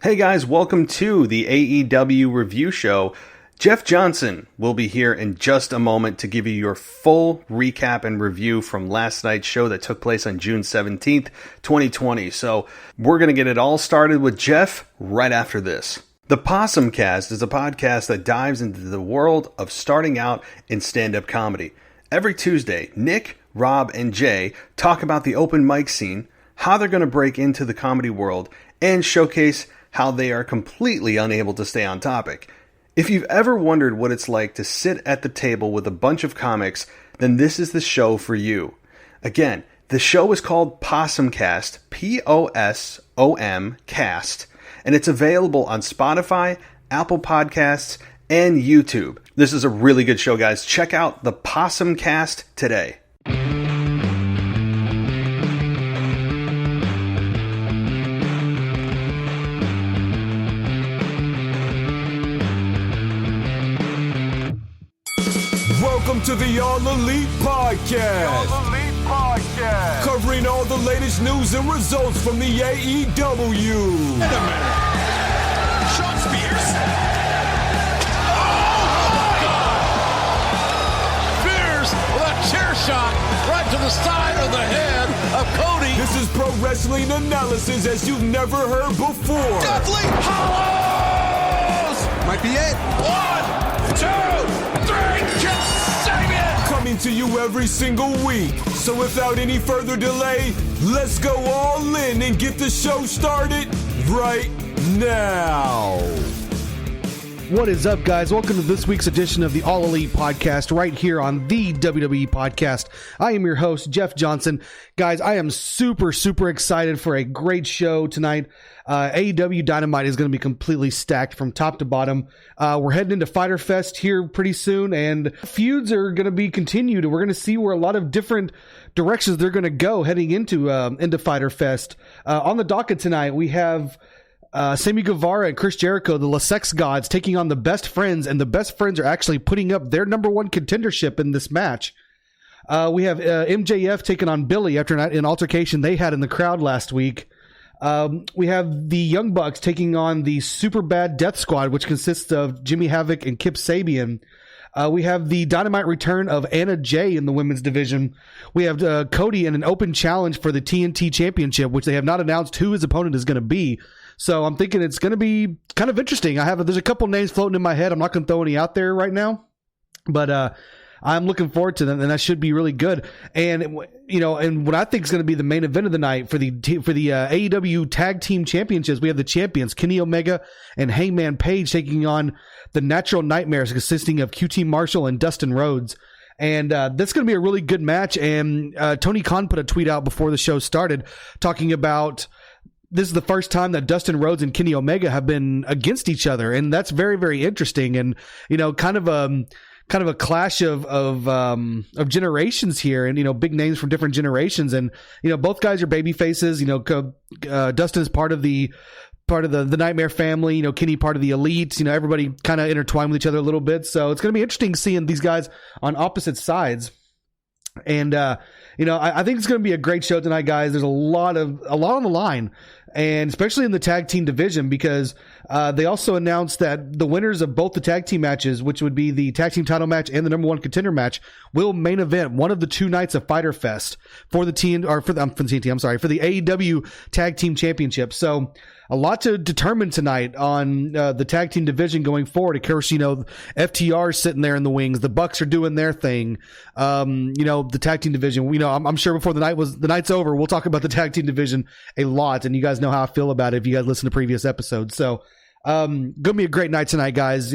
Hey guys, welcome to the AEW review show. Jeff Johnson will be here in just a moment to give you your full recap and review from last night's show that took place on June 17th, 2020. So we're going to get it all started with Jeff right after this. The Possum Cast is a podcast that dives into the world of starting out in stand-up comedy. Every Tuesday, Nick, Rob, and Jay talk about the open mic scene, how they're going to break into the comedy world, and showcase how they are completely unable to stay on topic. If you've ever wondered what it's like to sit at the table with a bunch of comics, then this is the show for you. Again, the show is called Possum Cast, P-O-S-O-M Cast, and it's available on Spotify, Apple Podcasts, and YouTube. This is a really good show, guys. Check out the Possum Cast today. Welcome to the All Elite Podcast. All Elite Podcast. Covering all the latest news and results from the AEW. Wait a minute. Sean Spears? Oh my God! Spears with a chair shot right to the side of the head of Cody. This is pro wrestling analysis as you've never heard before. Deathly Hallows! Might be it. 1, 2, 3, just save it! Coming to you every single week. So without any further delay, let's go all in and get the show started right now. What is up, guys? Welcome to this week's edition of the All Elite Podcast right here on the WWE Podcast. I am your host, Jeff Johnson. Guys, I am super excited for a great show tonight. AEW Dynamite is going to be completely stacked from top to bottom. We're heading into Fyter Fest here pretty soon, and feuds are going to be continued. We're going to see where a lot of different directions they're going to go heading into Fyter Fest. On the docket tonight, we have Sammy Guevara and Chris Jericho, the La Sex Gods, taking on the Best Friends, and the Best Friends are actually putting up their number one contendership in this match. We have MJF taking on Billy after an altercation they had in the crowd last week. We have the Young Bucks taking on the Super Bad Death Squad, which consists of Jimmy Havoc and Kip Sabian. We have the Dynamite return of Anna Jay in the women's division. We have Cody in an open challenge for the TNT Championship, which they have not announced who his opponent is going to be. So I'm thinking it's going to be kind of interesting. There's a couple names floating in my head. I'm not going to throw any out there right now, but I'm looking forward to them, and that should be really good. And and what I think is going to be the main event of the night for the AEW Tag Team Championships, we have the champions Kenny Omega and Hangman Page taking on the Natural Nightmares, consisting of QT Marshall and Dustin Rhodes. And that's going to be a really good match. And Tony Khan put a tweet out before the show started talking about this is the first time that Dustin Rhodes and Kenny Omega have been against each other, and that's very, very interesting. And kind of a clash of generations here, and big names from different generations, and both guys are baby faces. Dustin is part of the Nightmare family. Kenny part of the Elite. Everybody kind of intertwined with each other a little bit, so it's going to be interesting seeing these guys on opposite sides. And I think it's going to be a great show tonight, guys. There's a lot on the line, and especially in the tag team division, because they also announced that the winners of both the tag team matches, which would be the tag team title match and the number one contender match, will main event one of the two nights of Fyter Fest for the AEW Tag Team Championship. So a lot to determine tonight on the tag team division going forward. Of course, FTR is sitting there in the wings. The Bucks are doing their thing. The tag team division. I'm sure before the night's over, we'll talk about the tag team division a lot, and you guys know how I feel about it if you guys listen to previous episodes. So, gonna be a great night tonight, guys.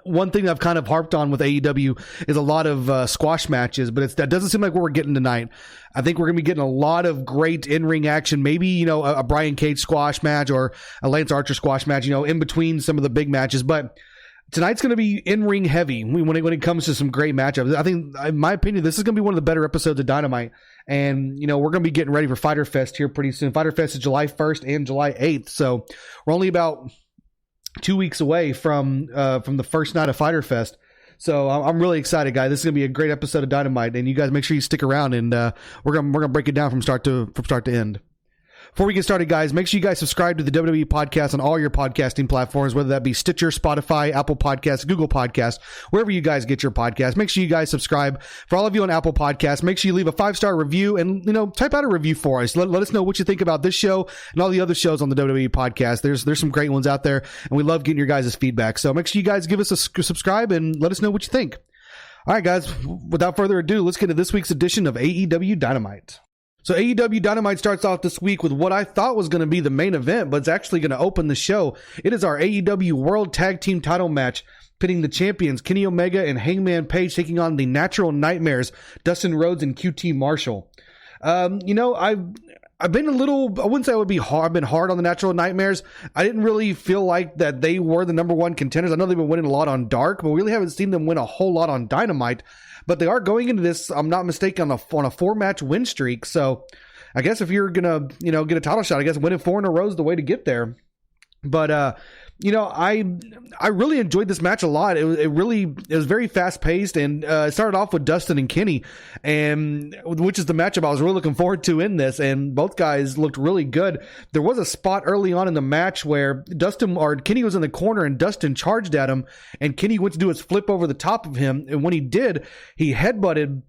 One thing I've kind of harped on with AEW is a lot of squash matches, but that doesn't seem like what we're getting tonight. I think we're going to be getting a lot of great in-ring action, maybe, a Brian Cage squash match or a Lance Archer squash match, in between some of the big matches. But tonight's going to be in-ring heavy when it comes to some great matchups. I think, in my opinion, this is going to be one of the better episodes of Dynamite. And, we're going to be getting ready for Fyter Fest here pretty soon. Fyter Fest is July 1st and July 8th. So we're only about 2 weeks away from the first night of Fyter Fest. So I'm really excited, guys. This is gonna be a great episode of Dynamite, and you guys make sure you stick around, and we're gonna break it down from start to end. Before we get started, guys, make sure you guys subscribe to the WWE Podcast on all your podcasting platforms, whether that be Stitcher, Spotify, Apple Podcasts, Google Podcasts, wherever you guys get your podcasts. Make sure you guys subscribe. For all of you on Apple Podcasts, make sure you leave a 5-star review and, type out a review for us. Let us know what you think about this show and all the other shows on the WWE Podcast. There's some great ones out there, and we love getting your guys' feedback. So make sure you guys give us a subscribe and let us know what you think. All right, guys, without further ado, let's get to this week's edition of AEW Dynamite. So AEW Dynamite starts off this week with what I thought was going to be the main event, but it's actually going to open the show. It is our AEW World Tag Team title match, pitting the champions Kenny Omega and Hangman Page taking on the Natural Nightmares, Dustin Rhodes and QT Marshall. I've been I wouldn't say I would be hard. I've been hard on the Natural Nightmares. I didn't really feel like that they were the number one contenders. I know they've been winning a lot on Dark, but we really haven't seen them win a whole lot on Dynamite. But they are going into this, I'm not mistaken, on a 4-match win streak. So I guess if you're going to, get a title shot, I guess winning 4 in a row is the way to get there. But, I really enjoyed this match a lot. It was very fast paced, and it started off with Dustin and Kenny, and which is the matchup I was really looking forward to in this. And both guys looked really good. There was a spot early on in the match where Kenny was in the corner and Dustin charged at him, and Kenny went to do his flip over the top of him. And when he did, he accidentally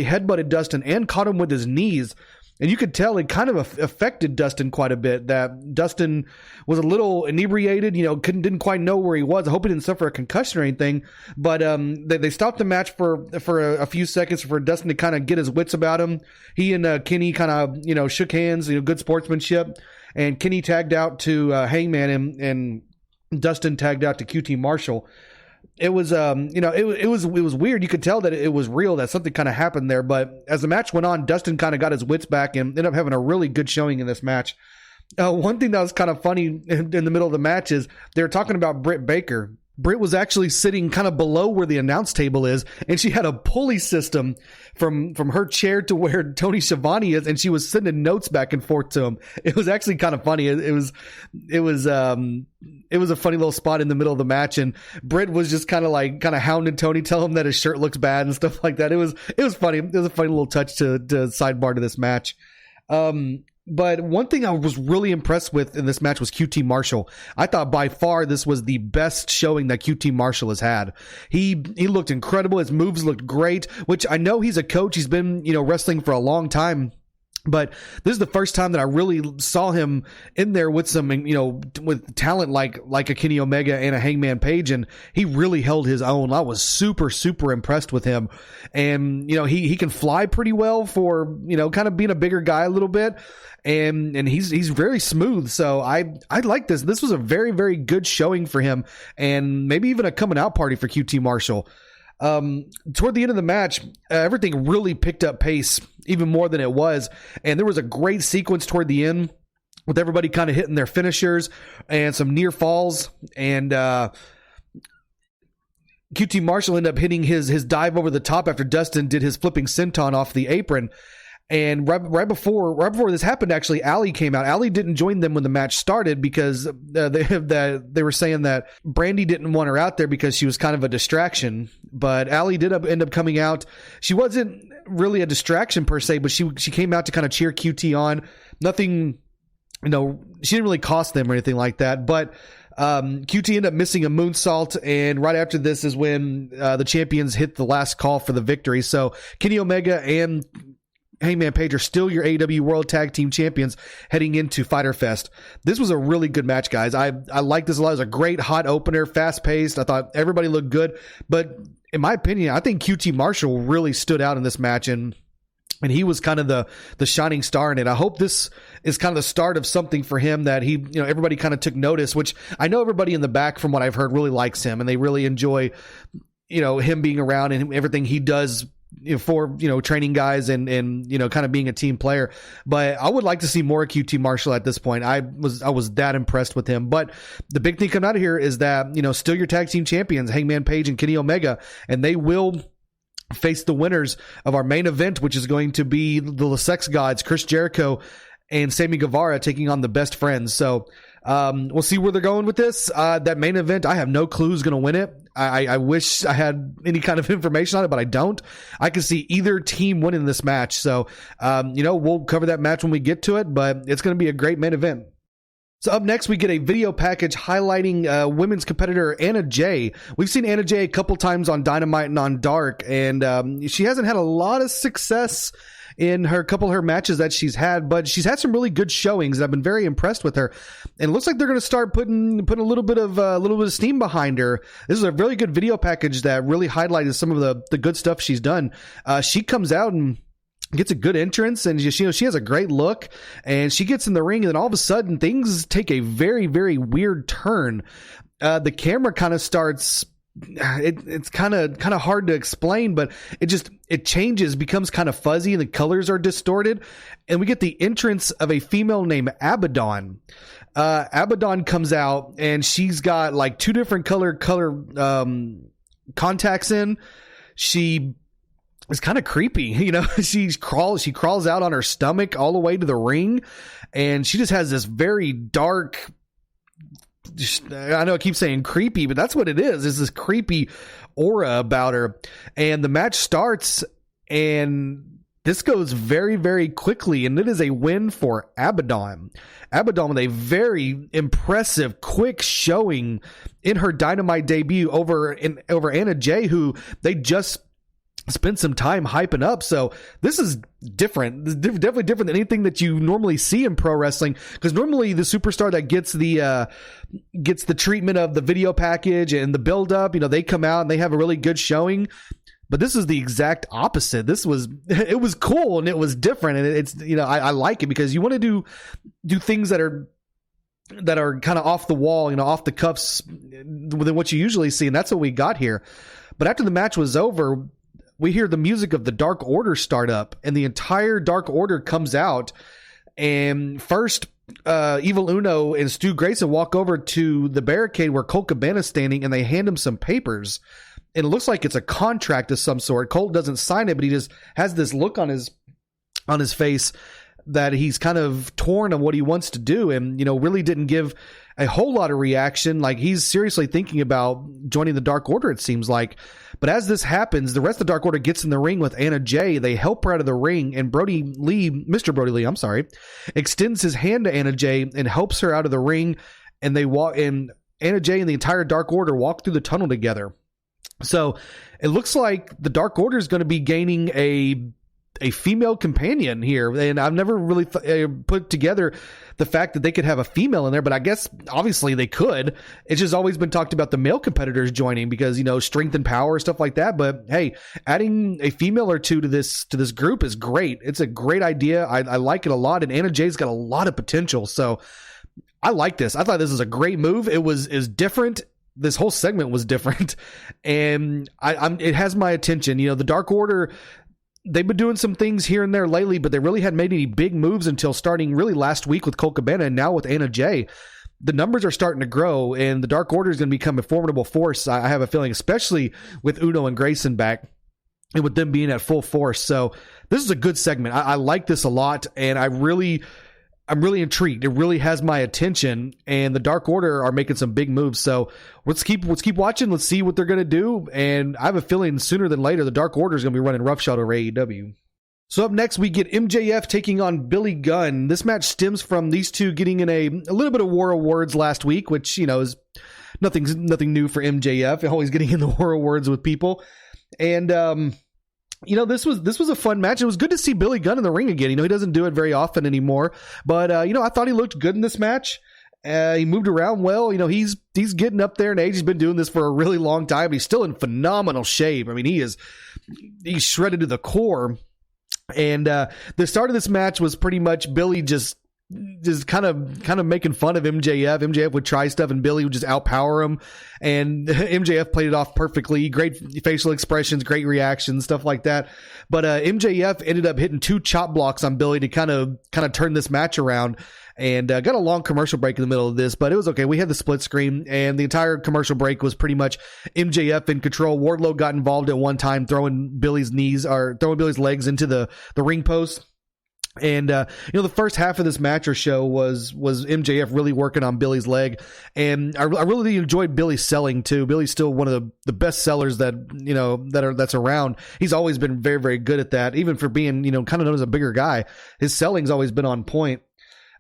headbutted Dustin and caught him with his knees. And you could tell it kind of affected Dustin quite a bit, that Dustin was a little inebriated, didn't quite know where he was. I hope he didn't suffer a concussion or anything. But they stopped the match for a few seconds for Dustin to kind of get his wits about him. He and Kenny kind of, shook hands, good sportsmanship. And Kenny tagged out to Hangman and Dustin tagged out to QT Marshall. It was, it was weird. You could tell that it was real, that something kind of happened there. But as the match went on, Dustin kind of got his wits back and ended up having a really good showing in this match. One thing that was kind of funny in the middle of the match is they were talking about Britt Baker. Britt was actually sitting kind of below where the announce table is, and she had a pulley system from her chair to where Tony Schiavone is, and she was sending notes back and forth to him. It was actually kind of funny. It was a funny little spot in the middle of the match, and Britt was just kind of hounding Tony, telling him that his shirt looks bad and stuff like that. It was funny. It was a funny little touch to sidebar to this match. But one thing I was really impressed with in this match was QT Marshall. I thought by far this was the best showing that QT Marshall has had. He looked incredible. His moves looked great, which I know he's a coach. He's been, wrestling for a long time. But this is the first time that I really saw him in there with some, with talent like a Kenny Omega and a Hangman Page, and he really held his own. I was super, super impressed with him. And, he can fly pretty well for, kind of being a bigger guy a little bit. And he's very smooth. So I like this. This was a very, very good showing for him, and maybe even a coming out party for QT Marshall. Toward the end of the match, everything really picked up pace even more than it was. And there was a great sequence toward the end with everybody kind of hitting their finishers and some near falls. And, QT Marshall ended up hitting his dive over the top after Dustin did his flipping senton off the apron. And right before this happened, actually, Allie came out. Allie didn't join them when the match started because they were saying that Brandy didn't want her out there because she was kind of a distraction. But Allie did end up coming out. She wasn't really a distraction per se, but she came out to kind of cheer QT on. Nothing, she didn't really cost them or anything like that. But QT ended up missing a moonsault, and right after this is when the champions hit the last call for the victory. So Kenny Omega and Hangman Page are still your AEW World Tag Team Champions heading into Fyter Fest. This was a really good match, guys. I like this a lot. It was a great hot opener, fast-paced. I thought everybody looked good. But in my opinion, I think QT Marshall really stood out in this match, and he was kind of the shining star in it. I hope this is kind of the start of something for him that he, everybody kind of took notice, which I know everybody in the back, from what I've heard, really likes him, and they really enjoy, him being around and everything he does for training guys and kind of being a team player. But I would like to see more QT Marshall at this point. I was that impressed with him. But the big thing coming out of here is that still your tag team champions, Hangman Page and Kenny Omega, and they will face the winners of our main event, which is going to be the Sex Gods, Chris Jericho and Sammy Guevara, taking on the Best Friends. So we'll see where they're going with this. That main event, I have no clue who's going to win it. I wish I had any kind of information on it, but I don't. I can see either team winning this match. So, we'll cover that match when we get to it, but it's going to be a great main event. So up next, we get a video package highlighting women's competitor Anna Jay. We've seen Anna Jay a couple times on Dynamite and on Dark, and she hasn't had a lot of success in her couple of her matches that she's had, but she's had some really good showings, and I've been very impressed with her. And it looks like they're going to start putting a little bit of steam behind her. This is a really good video package that really highlighted some of the good stuff she's done. She comes out and gets a good entrance, and she has a great look, and she gets in the ring, and then all of a sudden things take a very, very weird turn. The camera kind of starts, it's kind of hard to explain, but it changes, becomes kind of fuzzy, and the colors are distorted, and we get the entrance of a female named Abaddon. Abaddon comes out, and she's got like two different color contacts in. She is kind of creepy, she crawls out on her stomach all the way to the ring, and she just has this very dark, I know I keep saying creepy, but that's what it is. It's this creepy aura about her. And the match starts, and this goes very, very quickly, and it is a win for Abaddon. Abaddon with a very impressive, quick showing in her Dynamite debut over Anna Jay, who they just spent some time hyping up. So this is different. This is definitely different than anything that you normally see in pro wrestling, because normally the superstar that gets the treatment of the video package and the build up, they come out and they have a really good showing. But this is the exact opposite. It was cool and it was different, and it's I like it, because you want to do things that are kind of off the wall, off the cuffs than what you usually see, and that's what we got here. But after the match was over, we hear the music of the Dark Order start up, and the entire Dark Order comes out. And first, Evil Uno and Stu Grayson walk over to the barricade where Colt Cabana's standing, and they hand him some papers. And it looks like it's a contract of some sort. Colt doesn't sign it, but he just has this look on his face that he's kind of torn on what he wants to do, and really didn't give a whole lot of reaction. Like, he's seriously thinking about joining the Dark Order, it seems like. But as this happens, the rest of the Dark Order gets in the ring with Anna Jay. They help her out of the ring, and Mr. Brody Lee, extends his hand to Anna Jay and helps her out of the ring. And Anna Jay and the entire Dark Order walk through the tunnel together. So it looks like the Dark Order is going to be gaining a female companion here, and I've never really put together the fact that they could have a female in there, but I guess obviously they could. It's just always been talked about the male competitors joining because strength and power, stuff like that. But hey, adding a female or two to this group is great. It's a great idea. I like it a lot, and Anna Jay's got a lot of potential. So I like this. I thought this was a great move. It was different. This whole segment was different, and it has my attention. The Dark Order, they've been doing some things here and there lately, but they really hadn't made any big moves until starting really last week with Colt Cabana, and now with Anna Jay. The numbers are starting to grow, and the Dark Order is going to become a formidable force, I have a feeling, especially with Uno and Grayson back and with them being at full force. So this is a good segment. I like this a lot, and I'm really intrigued. It really has my attention, and the Dark Order are making some big moves. So let's keep watching. Let's see what they're going to do. And I have a feeling sooner than later, the Dark Order is going to be running roughshod over AEW. So up next, we get MJF taking on Billy Gunn. This match stems from these two getting in a little bit of war of words last week, which, is nothing new for MJF. Always getting in the war of words with people. And, this was a fun match. It was good to see Billy Gunn in the ring again. He doesn't do it very often anymore, but I thought he looked good in this match. He moved around well. He's getting up there in age. He's been doing this for a really long time. He's still in phenomenal shape. I mean, he's shredded to the core. And the start of this match was pretty much Billy just kind of making fun of MJF. MJF would try stuff and Billy would just outpower him, and MJF played it off perfectly. Great facial expressions, great reactions, stuff like that. But MJF ended up hitting 2 chop blocks on Billy to kind of turn this match around, and got a long commercial break in the middle of this, but it was okay. We had the split screen, and the entire commercial break was pretty much MJF in control. Wardlow got involved at one time, throwing Billy's legs into the ring post. And, the first half of this match or show was MJF really working on Billy's leg. And I really enjoyed Billy selling too. Billy's still one of the best sellers that's around. He's always been very, very good at that. Even for being, kind of known as a bigger guy, his selling's always been on point.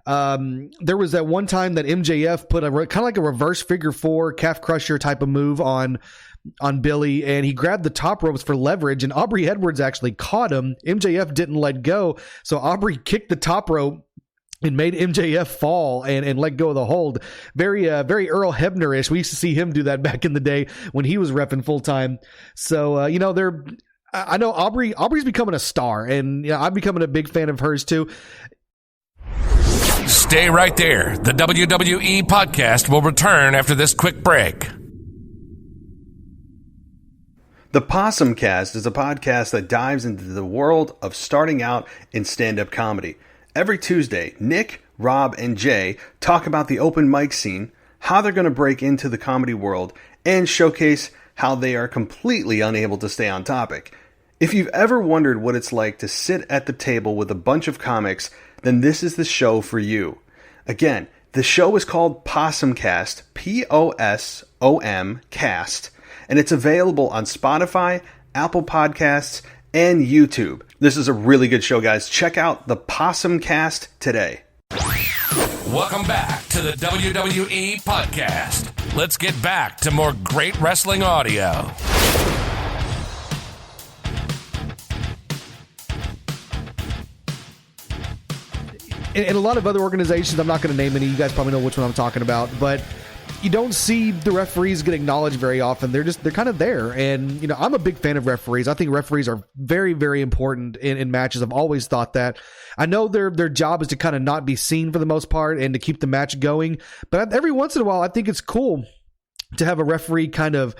There was that one time that MJF put a kind of like a reverse figure 4 calf crusher type of move on Billy, and he grabbed the top ropes for leverage, and Aubrey Edwards actually caught him. MJF didn't let go, so Aubrey kicked the top rope and made MJF fall and let go of the hold. Very Earl Hebner-ish. We used to see him do that back in the day when he was repping full time. So I know Aubrey's becoming a star, and I'm becoming a big fan of hers too. Stay right there. The WWE podcast will return after this quick break. The Possum Cast is a podcast that dives into the world of starting out in stand-up comedy. Every Tuesday, Nick, Rob, and Jay talk about the open mic scene, how they're going to break into the comedy world, and showcase how they are completely unable to stay on topic. If you've ever wondered what it's like to sit at the table with a bunch of comics, then this is the show for you. Again, the show is called Possum Cast, P-O-S-O-M Cast, and it's available on Spotify, Apple Podcasts, and YouTube. This is a really good show, guys. Check out the Possum Cast today. Welcome back to the WWE podcast. Let's get back to more great wrestling audio. In a lot of other organizations, I'm not going to name any. You guys probably know which one I'm talking about, but you don't see the referees get acknowledged very often. They're kind of there. And, I'm a big fan of referees. I think referees are very, very important in matches. I've always thought that. I know their job is to kind of not be seen for the most part and to keep the match going. But every once in a while, I think it's cool to have a referee kind of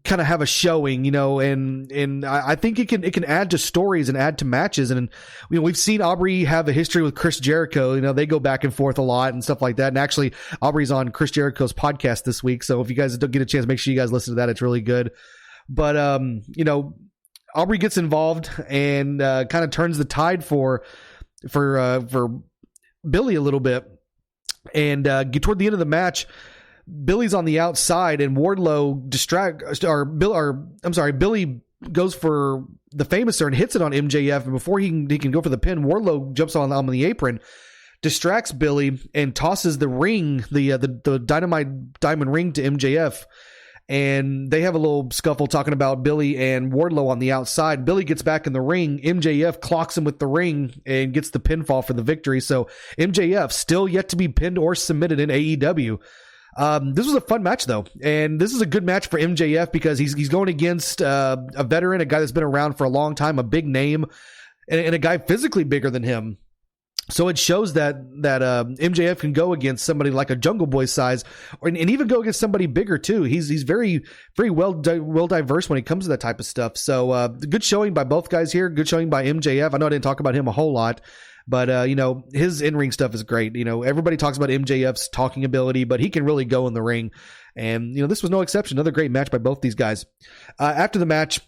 have a showing, and I think it can add to stories and add to matches. And we've seen Aubrey have a history with Chris Jericho. They go back and forth a lot and stuff like that. And actually, Aubrey's on Chris Jericho's podcast this week, so if you guys don't get a chance, make sure you guys listen to that. It's really good. But Aubrey gets involved and kind of turns the tide for Billy a little bit. And toward the end of the match, Billy's on the outside and Wardlow Billy goes for the Famouser and hits it on MJF, and before he can go for the pin, Wardlow jumps on the apron, distracts Billy, and tosses the ring, the Dynamite diamond ring to MJF, and they have a little scuffle talking about Billy and Wardlow on the outside. Billy gets back in the ring, MJF clocks him with the ring and gets the pinfall for the victory. So MJF still yet to be pinned or submitted in AEW. This was a fun match though, and this is a good match for MJF because he's going against a veteran, a guy that's been around for a long time, a big name, and a guy physically bigger than him. So it shows that MJF can go against somebody like a Jungle Boy size, and even go against somebody bigger too. He's very, very well diverse when it comes to that type of stuff. So good showing by both guys here. Good showing by MJF. I know I didn't talk about him a whole lot, but his in-ring stuff is great. Everybody talks about MJF's talking ability, but he can really go in the ring. And this was no exception. Another great match by both these guys. After the match,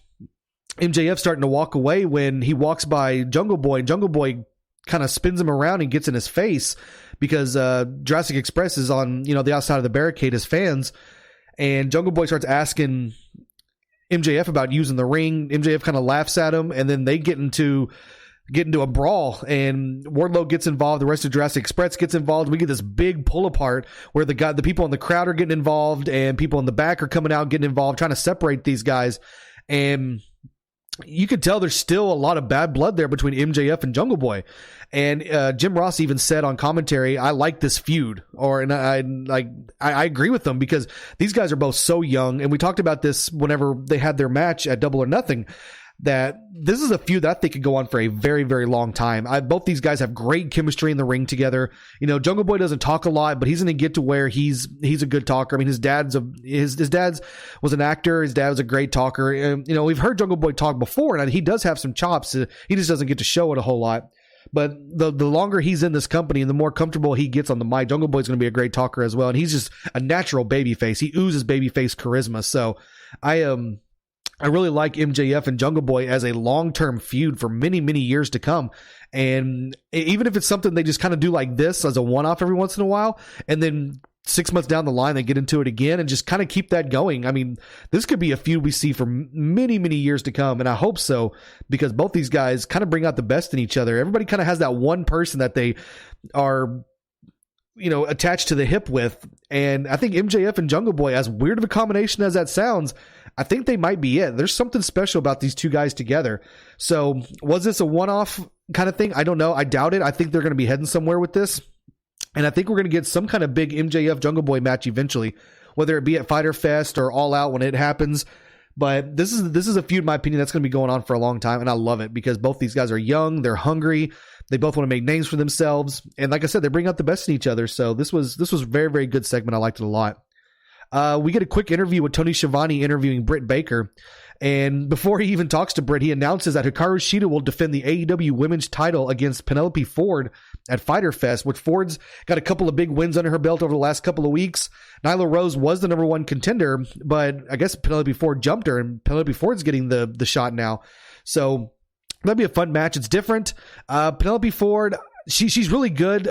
MJF starting to walk away when he walks by Jungle Boy, and Jungle Boy kind of spins him around and gets in his face because Jurassic Express is on the outside of the barricade as fans, and Jungle Boy starts asking MJF about using the ring. MJF kind of laughs at him, and then they get into a brawl, and Wardlow gets involved. The rest of Jurassic Express gets involved. We get this big pull apart where the people in the crowd are getting involved, and people in the back are coming out getting involved, trying to separate these guys. And you could tell there's still a lot of bad blood there between MJF and Jungle Boy. And Jim Ross even said on commentary, "I like this feud," and I agree with them because these guys are both so young. And we talked about this whenever they had their match at Double or Nothing, that this is a feud that I think could go on for a very, very long time. Both these guys have great chemistry in the ring together. Jungle Boy doesn't talk a lot, but he's going to get to where he's a good talker. I mean, his dad's was an actor. His dad was a great talker. And, we've heard Jungle Boy talk before, and he does have some chops. He just doesn't get to show it a whole lot. But the longer he's in this company and the more comfortable he gets on the mic, Jungle Boy's going to be a great talker as well. And he's just a natural babyface. He oozes babyface charisma. So I really like MJF and Jungle Boy as a long-term feud for many, many years to come. And even if it's something they just kind of do like this as a one-off every once in a while, and then 6 months down the line, they get into it again and just kind of keep that going. I mean, this could be a feud we see for many, many years to come. And I hope so, because both these guys kind of bring out the best in each other. Everybody kind of has that one person that they are, attached to the hip with. And I think MJF and Jungle Boy, as weird of a combination as that sounds, I think they might be it. There's something special about these two guys together. So was this a one-off kind of thing? I don't know. I doubt it. I think they're going to be heading somewhere with this. And I think we're going to get some kind of big MJF Jungle Boy match eventually, whether it be at Fyter Fest or All Out when it happens. But this is a feud, in my opinion, that's going to be going on for a long time, and I love it because both these guys are young, they're hungry, they both want to make names for themselves, and like I said, they bring out the best in each other. So this was a very, very good segment. I liked it a lot. We get a quick interview with Tony Schiavone interviewing Britt Baker. And before he even talks to Britt, he announces that Hikaru Shida will defend the AEW women's title against Penelope Ford at Fyter Fest, which Ford's got a couple of big wins under her belt over the last couple of weeks. Nyla Rose was the number one contender, but I guess Penelope Ford jumped her, and Penelope Ford's getting the shot now. So that'd be a fun match. It's different. Penelope Ford, she's really good.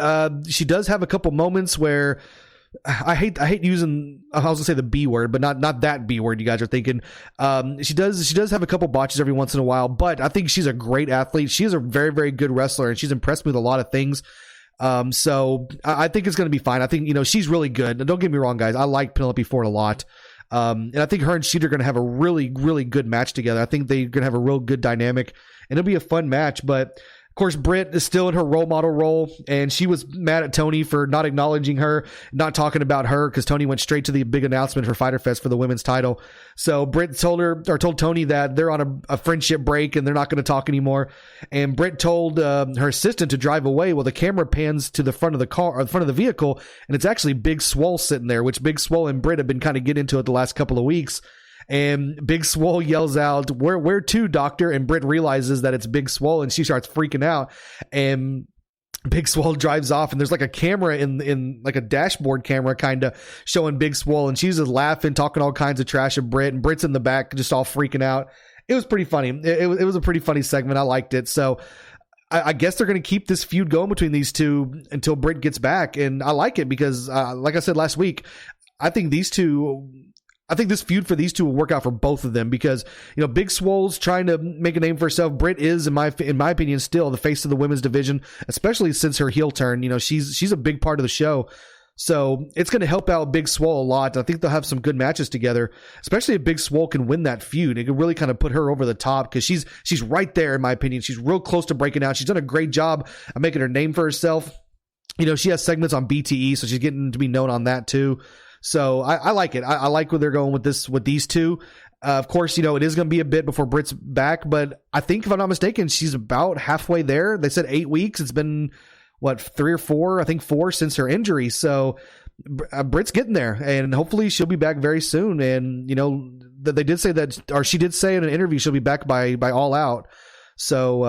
She does have a couple moments where I hate using, I was gonna say the B word, but not that B word you guys are thinking. She does have a couple botches every once in a while, but I think she's a great athlete. She is a very, very good wrestler, and she's impressed me with a lot of things. So I think it's going to be fine. I think, she's really good. Don't get me wrong, guys. I like Penelope Ford a lot. And I think her and Sheeta are going to have a really, really good match together. I think they're going to have a real good dynamic, and it'll be a fun match. But of course, Britt is still in her role model role, and she was mad at Tony for not acknowledging her, not talking about her, because Tony went straight to the big announcement for Fyter Fest for the women's title. So Britt told Tony that they're on a friendship break and they're not going to talk anymore. And Britt told her assistant to drive away. Well, the camera pans to the front of the car, or the front of the vehicle, and it's actually Big Swole sitting there, which Big Swole and Britt have been kind of getting into it the last couple of weeks. And Big Swole yells out, where to, doctor? And Britt realizes that it's Big Swole, and she starts freaking out. And Big Swole drives off, and there's like a camera in like a dashboard camera kind of showing Big Swole, and she's just laughing, talking all kinds of trash of Britt, and Britt's in the back just all freaking out. It was pretty funny. It was a pretty funny segment. I liked it. So I guess they're going to keep this feud going between these two until Britt gets back. And I like it because, like I said last week, I think this feud for these two will work out for both of them because, Big Swole's trying to make a name for herself. Britt is, in my opinion, still the face of the women's division, especially since her heel turn. She's a big part of the show. So it's going to help out Big Swole a lot. I think they'll have some good matches together, especially if Big Swole can win that feud. It could really kind of put her over the top because she's right there, in my opinion. She's real close to breaking out. She's done a great job of making her name for herself. She has segments on BTE, so she's getting to be known on that too. So I like it. I like where they're going with these two. Of course, it is going to be a bit before Britt's back, but I think, if I'm not mistaken, she's about halfway there. They said 8 weeks. It's been, 3 or 4? I think 4 since her injury. So Britt's getting there, and hopefully she'll be back very soon. And, they did say that, or she did say in an interview, she'll be back by All Out. So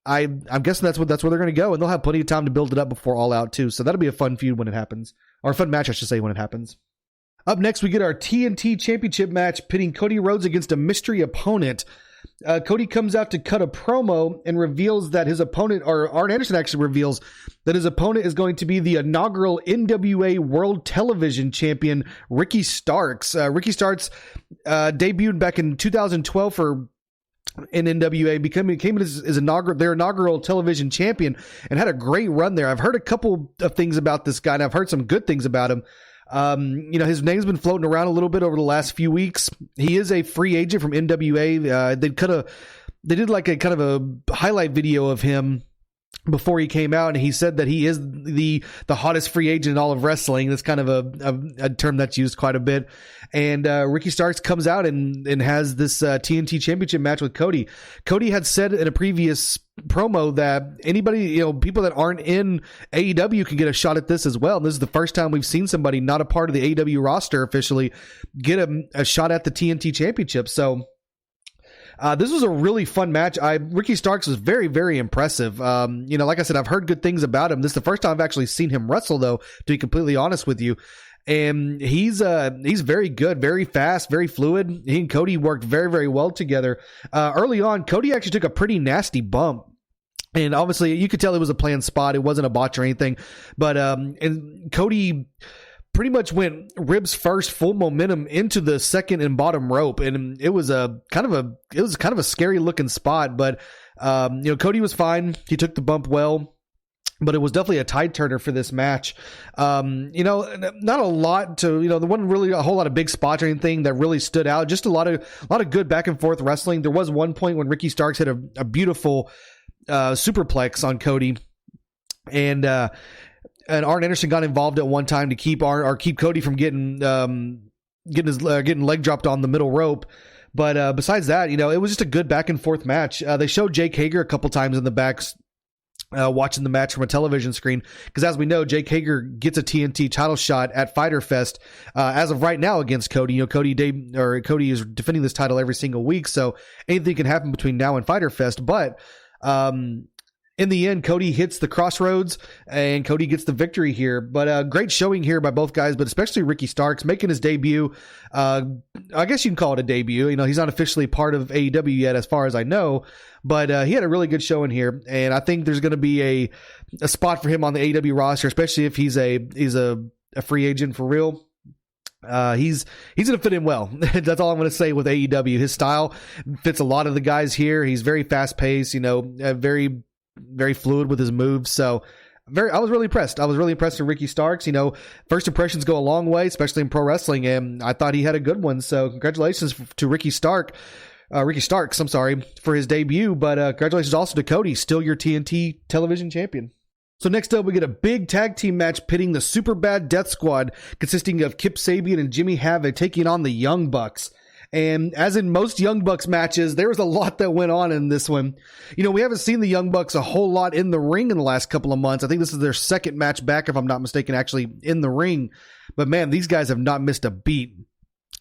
I'm guessing that's where they're going to go, and they'll have plenty of time to build it up before All Out too. So that'll be a fun feud when it happens. Or a fun match, I should say, when it happens. Up next, we get our TNT Championship match pitting Cody Rhodes against a mystery opponent. Cody comes out to cut a promo and reveals that his opponent, or Arn Anderson actually reveals that his opponent is going to be the inaugural NWA World Television Champion, Ricky Starks. Ricky Starks debuted back in 2012 in NWA, became his their inaugural television champion, and had a great run there. I've heard a couple of things about this guy, and I've heard some good things about him. His name's been floating around a little bit over the last few weeks. He is a free agent from NWA. They did like a kind of a highlight video of him before he came out, and he said that he is the hottest free agent in all of wrestling. That's kind of a term that's used quite a bit. And Ricky Starks comes out and has this TNT Championship match with Cody. Cody had said in a previous promo that anybody, people that aren't in AEW can get a shot at this as well. And this is the first time we've seen somebody not a part of the AEW roster officially get a shot at the TNT Championship. So this was a really fun match. Ricky Starks was very, very impressive. Like I said, I've heard good things about him. This is the first time I've actually seen him wrestle, though, to be completely honest with you. And he's very good, very fast, very fluid. He and Cody worked very, very well together. Early on, Cody actually took a pretty nasty bump And obviously, you could tell it was a planned spot. It wasn't a botch or anything. But and Cody pretty much went ribs first, full momentum into the second and bottom rope, and it was kind of a scary looking spot. But Cody was fine. He took the bump well. But it was definitely a tide turner for this match. Not a lot to, there wasn't really a whole lot of big spots or anything that really stood out. Just a lot of good back and forth wrestling. There was one point when Ricky Starks hit a beautiful superplex on Cody, and Arn Anderson got involved at one time to keep Cody from getting leg dropped on the middle rope. But besides that, it was just a good back and forth match. They showed Jake Hager a couple times in the back. Watching the match from a television screen, because as we know, Jake Hager gets a TNT title shot at Fyter Fest as of right now against Cody. Cody is defending this title every single week, so anything can happen between now and Fyter Fest. But in the end, Cody hits the crossroads and Cody gets the victory here. But great showing here by both guys, but especially Ricky Starks making his debut. I guess you can call it a debut. He's not officially part of AEW yet, as far as I know. But he had a really good showing here, and I think there's going to be a spot for him on the AEW roster, especially if he's a free agent for real. He's going to fit in well. That's all I'm going to say with AEW. His style fits a lot of the guys here. He's very fast paced, very, very fluid with his moves. So I was really impressed. I was really impressed with Ricky Starks. First impressions go a long way, especially in pro wrestling, and I thought he had a good one. So congratulations to Ricky Starks, for his debut. But congratulations also to Cody, still your TNT television champion. So next up, we get a big tag team match pitting the Super Bad Death Squad, consisting of Kip Sabian and Jimmy Havoc taking on the Young Bucks. And as in most Young Bucks matches, there was a lot that went on in this one. We haven't seen the Young Bucks a whole lot in the ring in the last couple of months. I think this is their second match back, if I'm not mistaken, actually in the ring. But man, these guys have not missed a beat.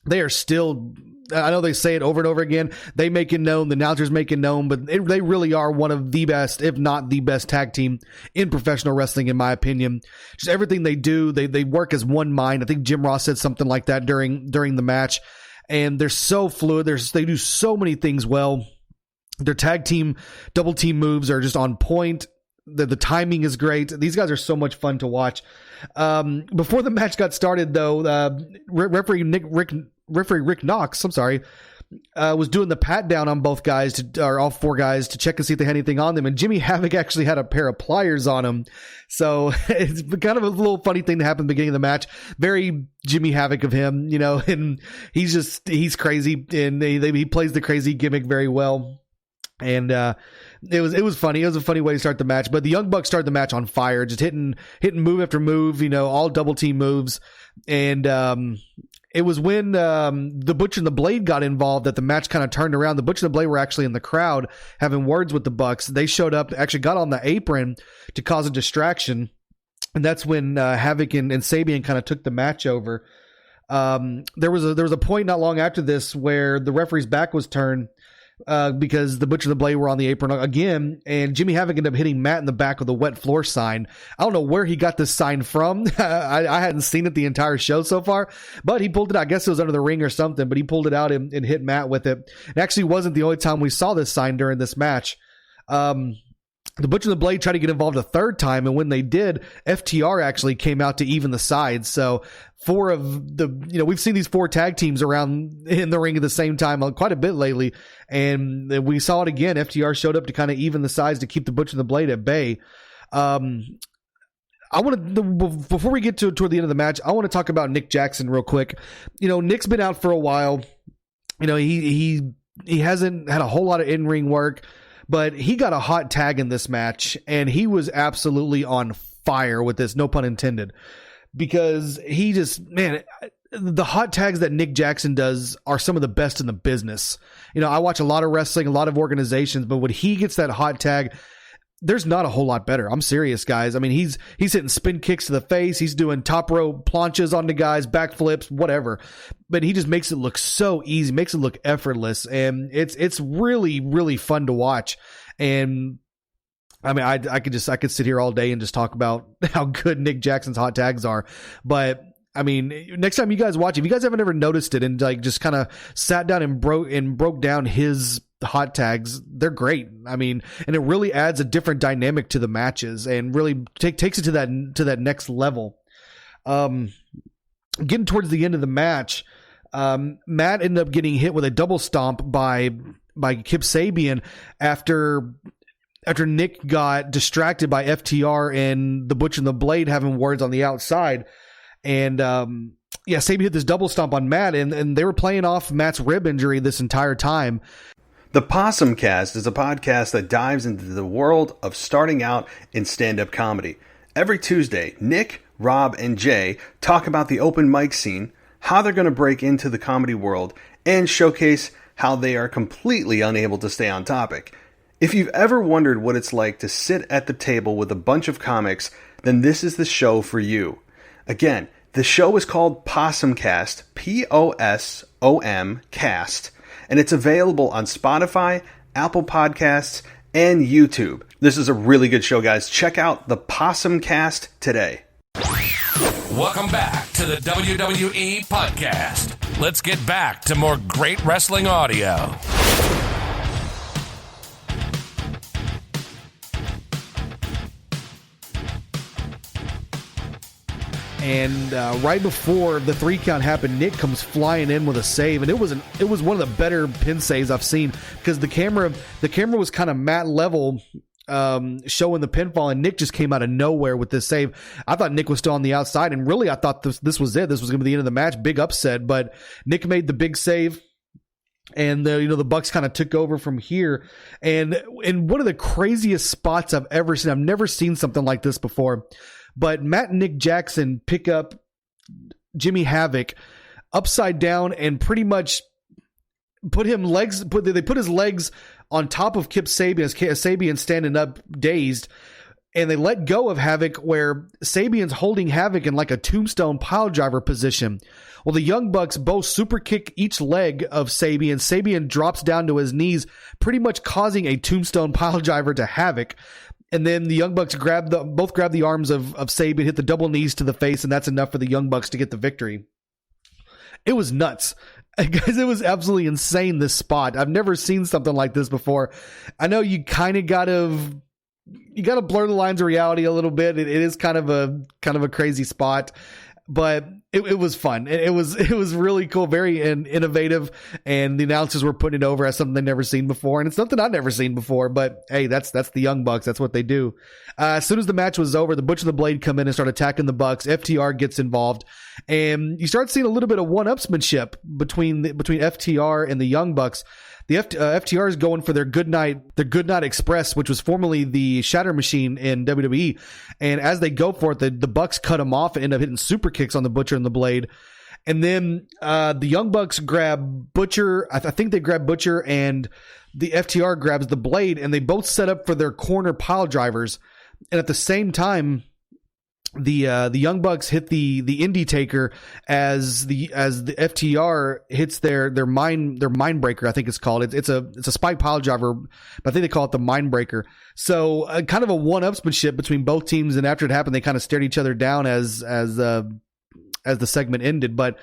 They are still, I know they say it over and over again, they make it known, the announcers make it known, but they really are one of the best, if not the best tag team in professional wrestling, in my opinion. Just everything they do, they work as one mind. I think Jim Ross said something like that during the match. And they're so fluid. They do so many things well. Their tag team, double team moves are just on point. The timing is great. These guys are so much fun to watch. Before the match got started, though, referee Rick Knox, was doing the pat down on both guys, or all four guys, to check and see if they had anything on them. And Jimmy Havoc actually had a pair of pliers on him. So it's kind of a little funny thing to happen at the beginning of the match. Very Jimmy Havoc of him, and he's crazy, and he plays the crazy gimmick very well. And it was funny. It was a funny way to start the match. But the Young Bucks started the match on fire, just hitting move after move, all double team moves. And it was when the Butcher and the Blade got involved that the match kind of turned around. The Butcher and the Blade were actually in the crowd having words with the Bucks. They showed up, actually got on the apron to cause a distraction. And that's when Havoc and Sabian kind of took the match over. There was a point not long after this where the referee's back was turned because the Butcher and the Blade were on the apron again, and Jimmy Havoc ended up hitting Matt in the back with a wet floor sign. I don't know where he got this sign from. I hadn't seen it the entire show so far, but he pulled it out. I guess it was under the ring or something, but he pulled it out and hit Matt with it. It actually wasn't the only time we saw this sign during this match. The Butcher and the Blade tried to get involved a third time, and when they did, FTR actually came out to even the sides. So we've seen these four tag teams around in the ring at the same time quite a bit lately, and we saw it again. FTR showed up to kind of even the sides to keep the Butcher and the Blade at bay. Before we get toward the end of the match, I want to talk about Nick Jackson real quick. Nick's been out for a while. He hasn't had a whole lot of in-ring work, but he got a hot tag in this match, and he was absolutely on fire with this, no pun intended, because the hot tags that Nick Jackson does are some of the best in the business. I watch a lot of wrestling, a lot of organizations, but when he gets that hot tag, there's not a whole lot better. I'm serious, guys. I mean, he's hitting spin kicks to the face. He's doing top rope planches on the guys, backflips, whatever. But he just makes it look so easy, makes it look effortless. And it's really, really fun to watch. And I mean, I could sit here all day and just talk about how good Nick Jackson's hot tags are. But I mean, next time you guys watch, if you guys haven't ever noticed it and just kind of sat down and broke down his hot tags, they're great. I mean, and it really adds a different dynamic to the matches and really takes it to that next level. Getting towards the end of the match, Matt ended up getting hit with a double stomp by Kip Sabian after Nick got distracted by FTR and the Butcher and the Blade having words on the outside. And Sabian hit this double stomp on Matt, and they were playing off Matt's rib injury this entire time. The Possum Cast is a podcast that dives into the world of starting out in stand-up comedy. Every Tuesday, Nick, Rob, and Jay talk about the open mic scene, how they're going to break into the comedy world, and showcase how they are completely unable to stay on topic. If you've ever wondered what it's like to sit at the table with a bunch of comics, then this is the show for you. Again, the show is called Possum Cast, P-O-S-O-M Cast, and it's available on Spotify, Apple Podcasts, and YouTube. This is a really good show, guys. Check out the Possum Cast today. Welcome back to the WWE Podcast. Let's get back to more great wrestling audio. And right before the 3 count happened, Nick comes flying in with a save, and it was one of the better pin saves I've seen, because the camera was kind of matte level, showing the pinfall, and Nick just came out of nowhere with this save. I thought Nick was still on the outside, and really I thought this was it. This was going to be the end of the match. Big upset, but Nick made the big save. And the Bucks kind of took over from here, and one of the craziest spots I've ever seen. I've never seen something like this before. But Matt and Nick Jackson pick up Jimmy Havoc upside down and pretty much put his legs on top of Kip Sabian, as Sabian standing up dazed, and they let go of Havoc where Sabian's holding Havoc in like a tombstone piledriver position. Well, the Young Bucks both super kick each leg of Sabian. Sabian drops down to his knees, pretty much causing a tombstone piledriver to Havoc. And then the Young Bucks both grab the arms of Sabian, hit the double knees to the face, and that's enough for the Young Bucks to get the victory. It was nuts. Guys, it was absolutely insane, this spot. I've never seen something like this before. I know you kind of got to blur the lines of reality a little bit. It is kind of a crazy spot, but it was fun. It was really cool, very innovative, and the announcers were putting it over as something they'd never seen before, and it's something I'd never seen before. But hey, that's the Young Bucks. That's what they do. As soon as the match was over, the Butcher and the Blade come in and start attacking the Bucks. FTR gets involved, and you start seeing a little bit of one-upsmanship between FTR and the Young Bucks. The FTR is going for their Good Night Express, which was formerly the Shatter Machine in WWE. And as they go for it, the Bucks cut them off and end up hitting super kicks on the Butcher and the Blade. And then the Young Bucks grab Butcher. I think they grab Butcher, and the FTR grabs the Blade, and they both set up for their corner pile drivers. And at the same time, the Young Bucks hit the Indie Taker as the FTR hits their mind breaker. I think it's called. It's a spike pile driver, but I think they call it the mind breaker. So kind of a one-upsmanship between both teams. And after it happened, they kind of stared each other down as the segment ended. But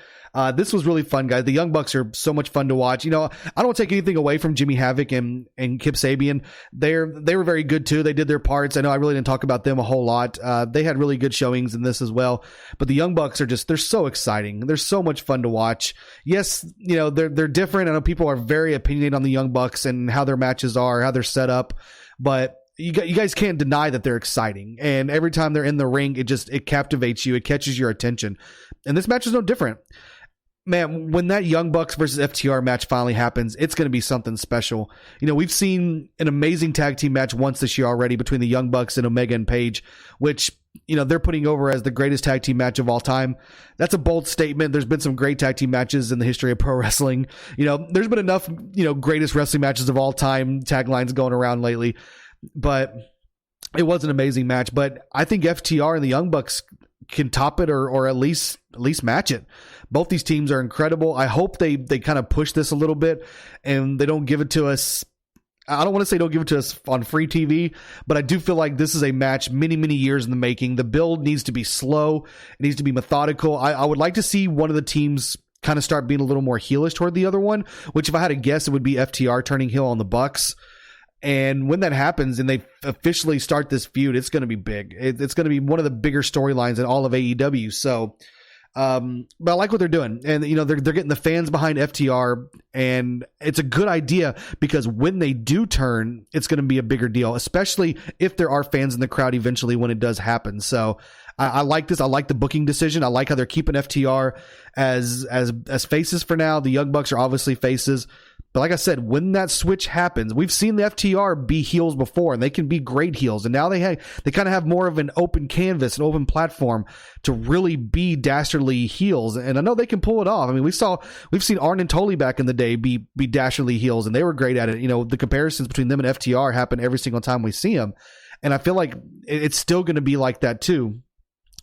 this was really fun, guys. The Young Bucks are so much fun to watch. I don't take anything away from Jimmy Havoc and Kip Sabian. They were very good too. They did their parts. I know I really didn't talk about them a whole lot. They had really good showings in this as well. But the Young Bucks they're so exciting. They're so much fun to watch. Yes, they're different. I know people are very opinionated on the Young Bucks and how their matches are, how they're set up. But you guys can't deny that they're exciting. And every time they're in the ring, it captivates you. It catches your attention. And this match is no different. Man, when that Young Bucks versus FTR match finally happens, it's going to be something special. We've seen an amazing tag team match once this year already between the Young Bucks and Omega and Page, which, they're putting over as the greatest tag team match of all time. That's a bold statement. There's been some great tag team matches in the history of pro wrestling. There's been enough, greatest wrestling matches of all time taglines going around lately, but it was an amazing match. But I think FTR and the Young Bucks can top it or at least match it. Both these teams are incredible. I hope they kind of push this a little bit and they don't give it to us. I don't want to say don't give it to us on free TV, but I do feel like this is a match many, many years in the making. The build needs to be slow. It needs to be methodical. I would like to see one of the teams kind of start being a little more heelish toward the other one, which if I had to guess, it would be FTR turning heel on the Bucks. And when that happens and they officially start this feud, it's going to be big. It's going to be one of the bigger storylines in all of AEW. So, but I like what they're doing, and they're getting the fans behind FTR, and it's a good idea because when they do turn, it's going to be a bigger deal, especially if there are fans in the crowd eventually when it does happen. So I like this. I like the booking decision. I like how they're keeping FTR as faces for now. The Young Bucks are obviously faces. But like I said, when that switch happens, we've seen the FTR be heels before, and they can be great heels. And now they kind of have more of an open canvas, an open platform to really be dastardly heels. And I know they can pull it off. I mean, we've seen Arn and Tully back in the day be dastardly heels, and they were great at it. The comparisons between them and FTR happen every single time we see them. And I feel like it's still going to be like that too,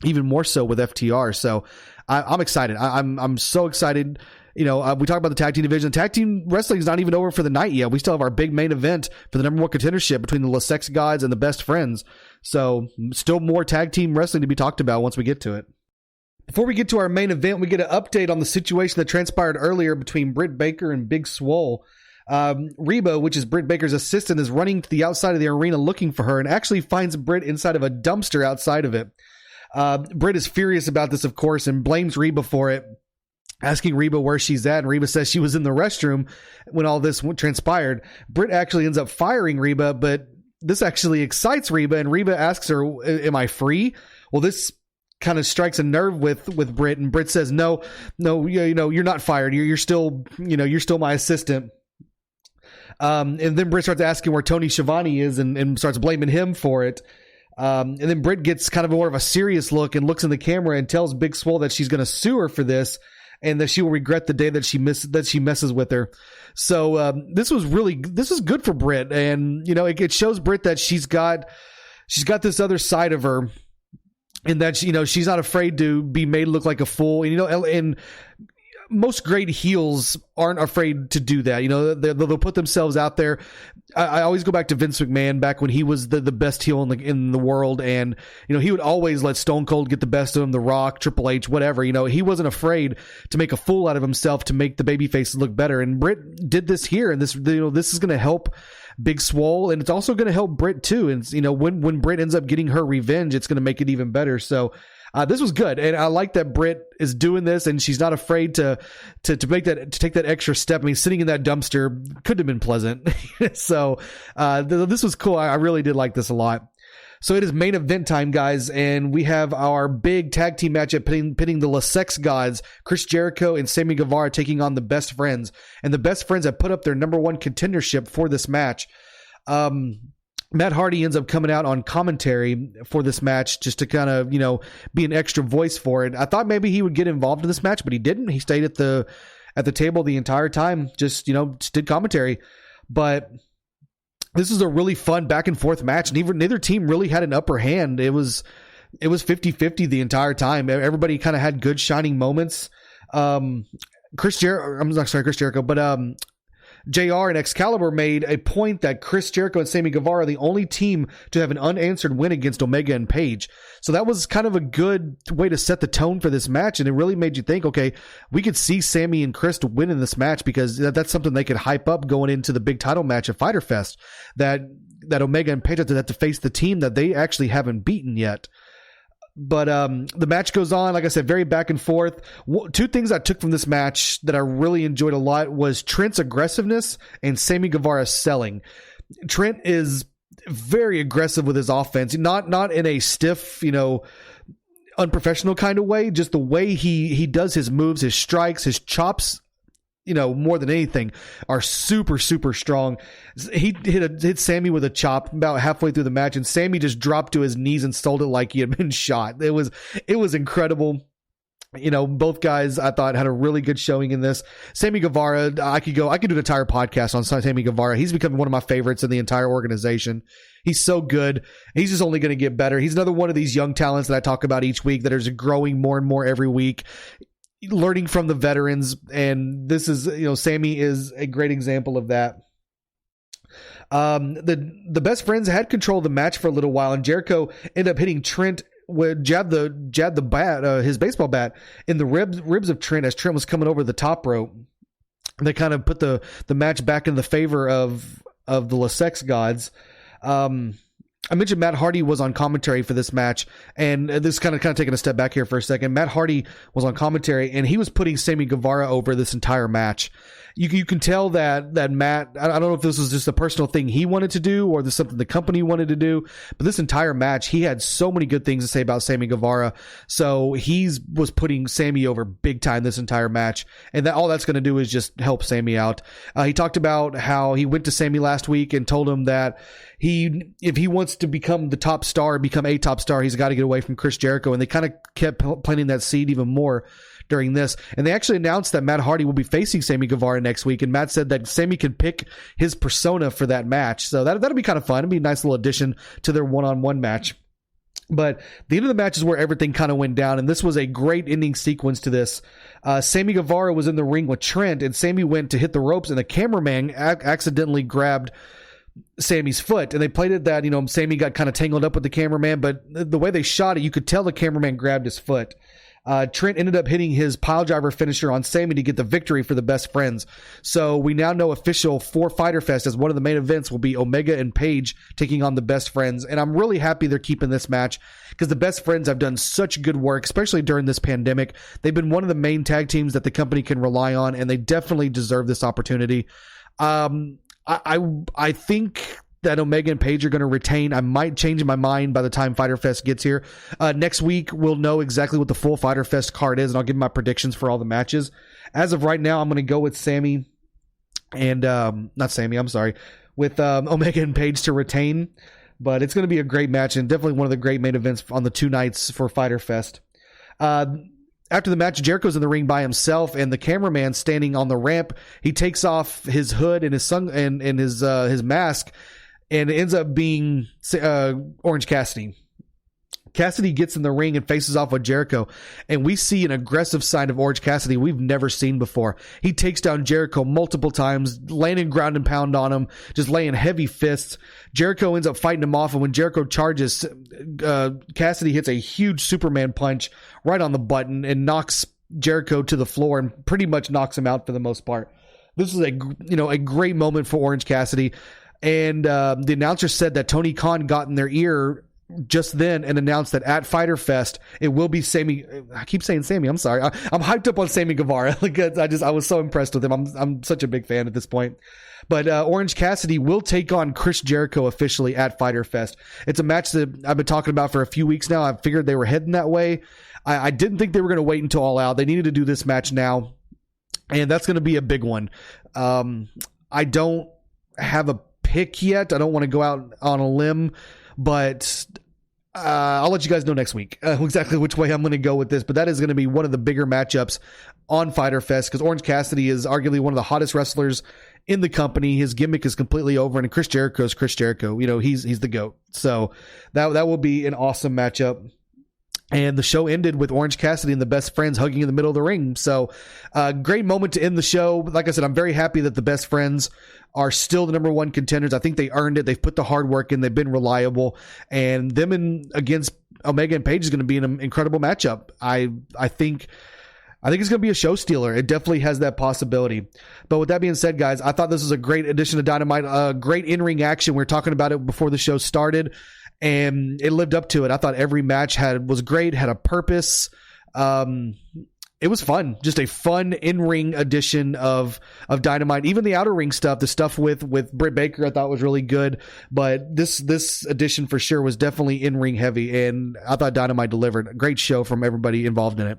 even more so with FTR. So I'm excited. I'm so excited. We talk about the tag team division. Tag team wrestling is not even over for the night yet. We still have our big main event for the number one contendership between the LaSex Gods and the Best Friends. So still more tag team wrestling to be talked about once we get to it. Before we get to our main event, we get an update on the situation that transpired earlier between Britt Baker and Big Swole. Reba, which is Britt Baker's assistant, is running to the outside of the arena looking for her and actually finds Britt inside of a dumpster outside of it. Britt is furious about this, of course, and blames Reba for it, asking Reba where she's at, and Reba says she was in the restroom when all this transpired. Britt actually ends up firing Reba, but this actually excites Reba, and Reba asks her, am I free? Well, this kind of strikes a nerve with Britt, and Britt says, no, you're not fired. You're still my assistant. And then Britt starts asking where Tony Schiavone is and starts blaming him for it. And then Britt gets kind of more of a serious look and looks in the camera and tells Big Swole that she's going to sue her for this, and that she will regret the day that she messes with her. So this is good for Britt, and it shows Britt that she's got this other side of her, and that she's not afraid to be made look like a fool. And most great heels aren't afraid to do that. They'll put themselves out there. I always go back to Vince McMahon back when he was the best heel in the world, and he would always let Stone Cold get the best of him, The Rock, Triple H, whatever. He wasn't afraid to make a fool out of himself to make the babyfaces look better. And Britt did this here, and this is going to help Big Swole, and it's also going to help Britt too. And when Britt ends up getting her revenge, it's going to make it even better. So this was good, and I like that Britt is doing this, and she's not afraid to take that extra step. I mean, sitting in that dumpster could have been pleasant. So this was cool. I really did like this a lot. So it is main event time, guys, and we have our big tag team matchup pitting the LaSex Gods, Chris Jericho and Sammy Guevara, taking on the Best Friends, and the Best Friends have put up their number one contendership for this match. Matt Hardy ends up coming out on commentary for this match just to kind of, be an extra voice for it. I thought maybe he would get involved in this match, but he didn't. He stayed at the table the entire time, just did commentary. But this is a really fun back and forth match, and neither team really had an upper hand. It was 50-50 the entire time. Everybody kind of had good shining moments. Chris Jericho, but JR and Excalibur made a point that Chris Jericho and Sammy Guevara are the only team to have an unanswered win against Omega and Page. So that was kind of a good way to set the tone for this match, and it really made you think, okay, we could see Sammy and Chris win in this match, because that's something they could hype up going into the big title match at Fyter Fest, that Omega and Page have to face the team that they actually haven't beaten yet. But the match goes on, like I said, very back and forth. Two things I took from this match that I really enjoyed a lot was Trent's aggressiveness and Sammy Guevara's selling. Trent is very aggressive with his offense, not in a stiff, unprofessional kind of way, just the way he does his moves, his strikes, his chops, more than anything, are super, super strong. He hit Sammy with a chop about halfway through the match, and Sammy just dropped to his knees and sold it like he had been shot. It was incredible. Both guys, I thought, had a really good showing in this. Sammy Guevara, I could do an entire podcast on Sammy Guevara. He's becoming one of my favorites in the entire organization. He's so good. He's just only going to get better. He's another one of these young talents that I talk about each week that is growing more and more every week, learning from the veterans, and this is, Sammy is a great example of that. The Best Friends had control of the match for a little while, and Jericho ended up hitting Trent jabbed the bat, his baseball bat, in the ribs of Trent as Trent was coming over the top rope. They kind of put the match back in the favor of the LaSex gods. I mentioned Matt Hardy was on commentary for this match, and this kind of taking a step back here for a second. Matt Hardy was on commentary, and he was putting Sammy Guevara over this entire match. You can tell that Matt, I don't know if this was just a personal thing he wanted to do or this something the company wanted to do, but this entire match, he had so many good things to say about Sammy Guevara. So he was putting Sammy over big time this entire match, and that all that's going to do is just help Sammy out. He talked about how he went to Sammy last week and told him that if he wants to become the top star, become a top star, he's got to get away from Chris Jericho. And they kind of kept planting that seed even more during this. And they actually announced that Matt Hardy will be facing Sammy Guevara next week. And Matt said that Sammy can pick his persona for that match. So that'll be kind of fun. It'll be a nice little addition to their one-on-one match. But the end of the match is where everything kind of went down, and this was a great ending sequence to this. Sammy Guevara was in the ring with Trent, and Sammy went to hit the ropes, and the cameraman accidentally grabbed Sammy's foot, and they played it that, Sammy got kind of tangled up with the cameraman, but the way they shot it, you could tell the cameraman grabbed his foot. Trent ended up hitting his piledriver finisher on Sammy to get the victory for the Best Friends. So we now know official for Fyter Fest as one of the main events will be Omega and Page taking on the Best Friends. And I'm really happy they're keeping this match because the Best Friends have done such good work, especially during this pandemic. They've been one of the main tag teams that the company can rely on, and they definitely deserve this opportunity. I think that Omega and Page are going to retain. I might change my mind by the time Fyter Fest gets here. Next week, we'll know exactly what the full Fyter Fest card is, and I'll give my predictions for all the matches. As of right now, I'm going to go with Sammy and, with Omega and Page to retain. But it's going to be a great match and definitely one of the great main events on the 2 nights for Fyter Fest. After the match, Jericho's in the ring by himself, and the cameraman standing on the ramp. He takes off his hood and his mask, and it ends up being Orange Cassidy. Cassidy gets in the ring and faces off with Jericho, and we see an aggressive side of Orange Cassidy we've never seen before. He takes down Jericho multiple times, landing ground and pound on him, just laying heavy fists. Jericho ends up fighting him off, and when Jericho charges, Cassidy hits a huge Superman punch right on the button and knocks Jericho to the floor and pretty much knocks him out for the most part. This is a great moment for Orange Cassidy. And the announcer said that Tony Khan got in their ear just then and announced that at Fyter Fest it will be Sammy. I keep saying Sammy. I'm sorry. I'm hyped up on Sammy Guevara. I was so impressed with him. I'm such a big fan at this point. But Orange Cassidy will take on Chris Jericho officially at Fyter Fest. It's a match that I've been talking about for a few weeks now. I figured they were heading that way. I didn't think they were going to wait until All Out. They needed to do this match now, and that's going to be a big one. I don't have a pick yet. I don't want to go out on a limb, but I'll let you guys know next week exactly which way I'm going to go with this. But that is going to be one of the bigger matchups on Fyter Fest because Orange Cassidy is arguably one of the hottest wrestlers in the company. His gimmick is completely over, and Chris Jericho is Chris Jericho. He's the GOAT. So that will be an awesome matchup. And the show ended with Orange Cassidy and the Best Friends hugging in the middle of the ring. So great moment to end the show. Like I said, I'm very happy that the Best Friends are still the number one contenders. I think they earned it. They've put the hard work in. They've been reliable. And them against Omega and Page is going to be an incredible matchup. I think it's going to be a show stealer. It definitely has that possibility. But with that being said, guys, I thought this was a great addition to Dynamite. Great in-ring action. We were talking about it before the show started, and it lived up to it. I thought every match was great, had a purpose. It was fun. Just a fun in-ring edition of Dynamite. Even the outer ring stuff, the stuff with Britt Baker, I thought was really good. But this edition for sure was definitely in-ring heavy, and I thought Dynamite delivered. A great show from everybody involved in it.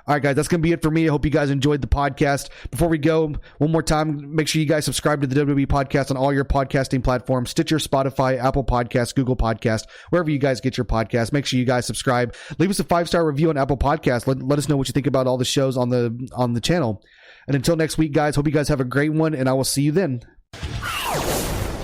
All right, guys, that's going to be it for me. I hope you guys enjoyed the podcast. Before we go, one more time, make sure you guys subscribe to the WWE Podcast on all your podcasting platforms, Stitcher, Spotify, Apple Podcasts, Google Podcasts, wherever you guys get your podcasts. Make sure you guys subscribe. Leave us a 5-star review on Apple Podcasts. Let us know what you think about all the shows on the channel. And until next week, guys, hope you guys have a great one, and I will see you then.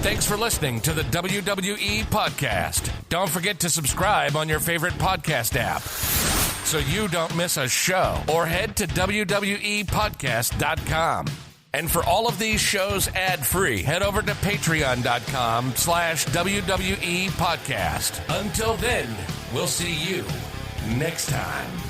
Thanks for listening to the WWE Podcast. Don't forget to subscribe on your favorite podcast app so you don't miss a show, or head to WWEpodcast.com. And for all of these shows ad-free, head over to patreon.com/WWE Podcast. Until then, We'll see you next time.